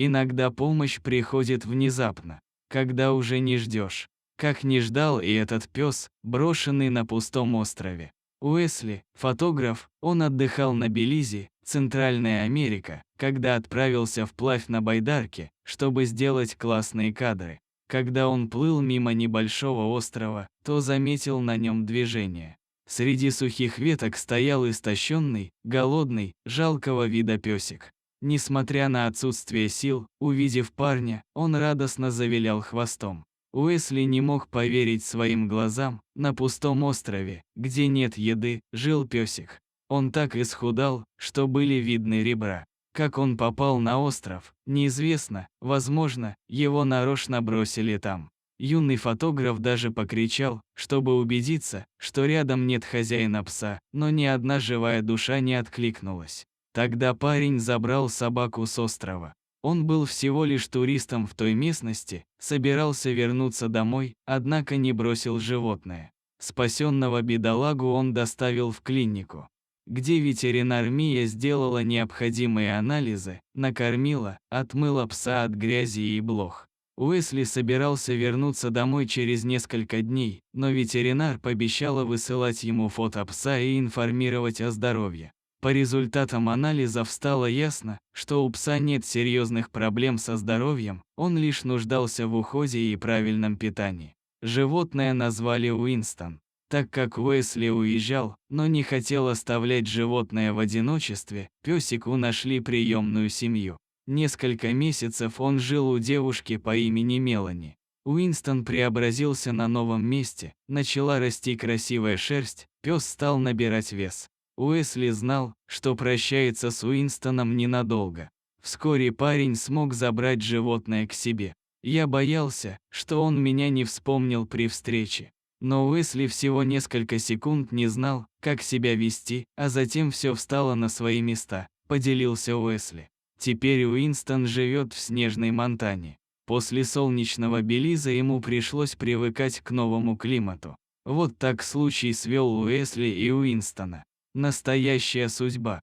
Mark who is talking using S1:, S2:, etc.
S1: Иногда помощь приходит внезапно, когда уже не ждешь. Как не ждал и этот пес, брошенный на пустом острове. Уэсли, фотограф, он отдыхал на Белизе, Центральная Америка, когда отправился вплавь на байдарке, чтобы сделать классные кадры. Когда он плыл мимо небольшого острова, то заметил на нем движение. Среди сухих веток стоял истощенный, голодный, жалкого вида песик. Несмотря на отсутствие сил, увидев парня, он радостно завилял хвостом. Уэсли не мог поверить своим глазам. На пустом острове, где нет еды, жил песик. Он так исхудал, что были видны ребра. Как он попал на остров, неизвестно, возможно, его нарочно бросили там. Юный фотограф даже покричал, чтобы убедиться, что рядом нет хозяина пса, но ни одна живая душа не откликнулась. Тогда парень забрал собаку с острова. Он был всего лишь туристом в той местности, собирался вернуться домой, однако не бросил животное. Спасенного бедолагу он доставил в клинику, где ветеринар Мия сделала необходимые анализы, накормила, отмыла пса от грязи и блох. Уэсли собирался вернуться домой через несколько дней, но ветеринар пообещала высылать ему фото пса и информировать о здоровье. По результатам анализов стало ясно, что у пса нет серьезных проблем со здоровьем, он лишь нуждался в уходе и правильном питании. Животное назвали Уинстон. Так как Уэсли уезжал, но не хотел оставлять животное в одиночестве, песику нашли приемную семью. Несколько месяцев он жил у девушки по имени Мелани. Уинстон преобразился на новом месте, начала расти красивая шерсть, пес стал набирать вес. Уэсли знал, что прощается с Уинстоном ненадолго. Вскоре парень смог забрать животное к себе. Я боялся, что он меня не вспомнил при встрече. Но Уэсли всего несколько секунд не знал, как себя вести, а затем все встало на свои места, поделился Уэсли. Теперь Уинстон живет в снежной Монтане. После солнечного Белиза ему пришлось привыкать к новому климату. Вот так случай свел Уэсли и Уинстона. Настоящая судьба.